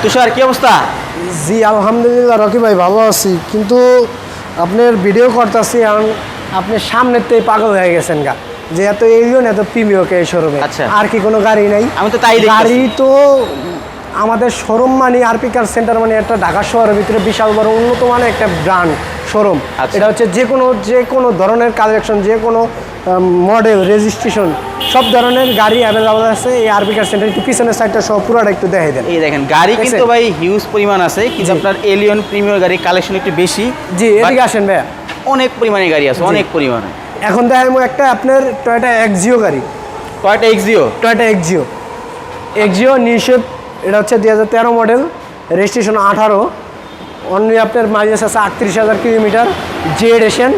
তুষার কি অবস্থা? জি আলহামদুলিল্লাহ রকি ভাই ভালো আছি, কিন্তু আপনার ভিডিও করতেছি আপনি সামনেতেই পাগল হয়ে গেছেন গা, যে এত এলিয়ন এত প্রিমিয়কে এই শোরুমে। আচ্ছা। আর কি কোনো গাড়ি নাই? আমি তো তাই দেখতেছি। গাড়ি তো আমাদের শোরুম মানে আরপি কার সেন্টার মানে একটা ঢাকা শহরের ভিতরে বিশাল বড় উন্নত মানের একটা ব্র্যান্ড শোরুম। আচ্ছা। এটা হচ্ছে যে কোনো ধরনের কালেকশন, যে কোনো মডেল, রেজিস্ট্রেশন সব ধরনের গাড়ি অ্যাভেলেবল আছে এই আরপি কার সেন্টার। একটু পিছনের সাইডটা সব পুরোটা একটু দেখাই দেন। এই দেখেন গাড়ি কিন্তু ভাই হিউজ পরিমাণ আছে, কিন্তু আপনার এলিয়ন প্রিমিয়ার গাড়ি কালেকশন একটু বেশি। জি এদিকে আসেন ভাইয়া। অনেক পরিমাণে গাড়ি আছে, অনেক পরিমাণে। এখন দেখাবো একটা আপনার টয়োটা এক্সিও গাড়ি। Toyota Axio. Toyota Axio new shape, এটা হচ্ছে 2013 মডেল, রেজিস্ট্রেশন 18, অনলি আপনার মাইলেজ আছে 38,000 কিলোমিটার। জেড এশিয়ান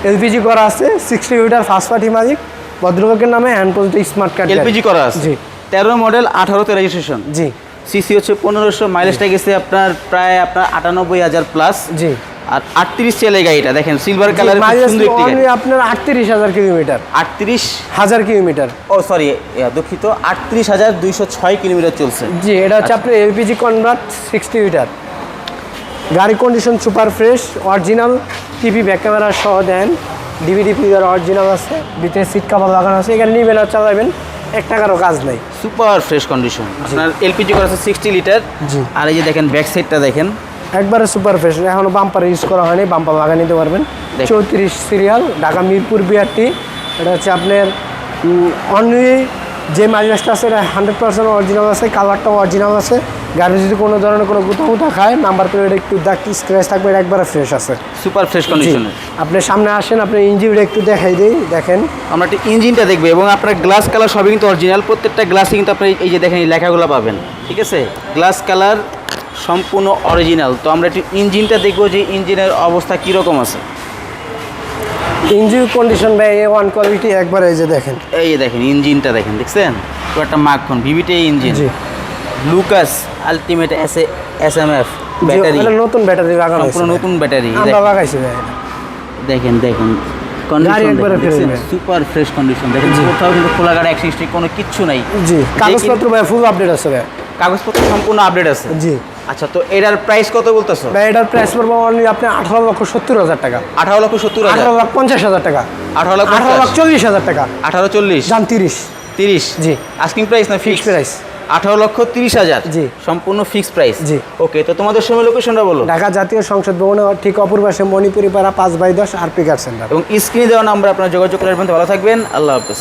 এলপিজি করা আছে, 60 লিটার ফার্স্ট পার্টি মালিক, ভদ্রলোকের নামে হ্যান্ড পর্যন্ত স্মার্ট কার্ড এলপিজি করা আছে। জি 13 মডেল, 18তে রেজিস্ট্রেশন। জি সিসি হচ্ছে 1500, মাইলেজটা গেছে আপনার প্রায় 98,000 প্লাস। জি আর 38 চলে গাড়িটা দেখেন, সিলভার কালারের মাইলেজ সুন্দর একটি গাড়ি। অনলি আপনার 38,000 কিলোমিটার। 38,000 কিলোমিটার, ও সরি দুঃখিত, 38,206 কিলোমিটার চলছে। জি এটা হচ্ছে আপনার এলপিজি কনভার্ট 60 লিটার। গাড়ি condition super fresh, original TV back camera সহ দেন, ডিভিডি প্লেয়ার অরিজিনাল আছে, ভিতরে সিট কাভার লাগানো আছে। এখানে নিবেন আর চালাবেন, এক টাকারও কাজ নাই, সুপার ফ্রেশ কন্ডিশন। আপনার এলপিজি করা আছে 60 লিটার। জি আর এই যে দেখেন ব্যাক সাইডটা দেখেন, একবারে সুপার ফ্রেশ, এখনো বাম্পার ইউজ করা হয়নি, বাম্পার লাগা নিতে পারবেন। 34 সিরিয়াল, ঢাকা মিরপুর বিআরটি। এটা হচ্ছে আপনার অনলি যে মাইলেজটা আছে এটা 100% অরিজিনাল আছে, কালারটাও অরিজিনাল আছে। গাড়ি যদি কোনো ধরনের কোনো গুতা খায়, নাম্বার প্লেট একটু দাগটি স্ক্র্যাচ থাকবে, এটা একবারে ফ্রেশ আছে, সুপার ফ্রেশ কন্ডিশনে। আপনি সামনে আসেন, আপনি ইঞ্জিনটা একটু দেখাই দিই, দেখেন। আমরা একটা ইঞ্জিনটা দেখবো এবং আপনার গ্লাস কালার সবই কিন্তু অরিজিনাল, প্রত্যেকটা গ্লাসে কিন্তু আপনি এই যে দেখেন এই লেখাগুলো পাবেন, ঠিক আছে? গ্লাস কালার সম্পূর্ণ অরিজিনাল। তো আমরা একটু ইঞ্জিনটা দেখবো যে ইঞ্জিনের অবস্থা কীরকম আছে। ইঞ্জিন কন্ডিশন ভাই A1 কোয়ালিটি, একবার এই যে দেখেন, এই যে দেখেন ইঞ্জিনটা দেখেন, দেখছেন তো একটা মাখন ভিভিটি ইঞ্জিন। জি লুকাস আলটিমেট এসএমএফ ব্যাটারি, এটা নতুন ব্যাটারি লাগানো হয়েছে, সম্পূর্ণ নতুন ব্যাটারি আমরা লাগাইছি ভাই। দেখেন দেখেন গাড়ি একবারে ফ্রেশ, সুপার ফ্রেশ কন্ডিশন। দেখেন কোথাও কিন্তু খোলা গাড়ি অ্যাক্সিডেন্ট কোনো কিচ্ছু নাই। জি কাগজপত্র ভাই ফুল আপডেট আছে ভাই, কাগজপত্র সম্পূর্ণ আপডেট আছে। জি আচ্ছা, তো এটার প্রাইস কত বলতেছো? ভাই এটার প্রাইস পড়বে অনলি আপনি 18,70,000 টাকা। 18,70,000, 18,50,000 টাকা, 18,40,000 টাকা, 18,40 দাম 30। জি আস্কিং প্রাইস না ফিক্সড প্রাইস 18,30,000। জি সম্পূর্ণ ফিক্সড প্রাইস। জি ওকে, তো তোমাদের সময় লোকেশনটা বলো। ঢাকা জাতীয় সংসদ ভবনের ঠিক অপর পাশে মণিপুরি পাড়া 5/10 আরপি কার সেন্টার। এবং স্ক্রিনে দেওয়া নাম্বার আপনারা যোগাযোগ করে রাখবেন। ভালো থাকবেন, আল্লাহ হাফেজ।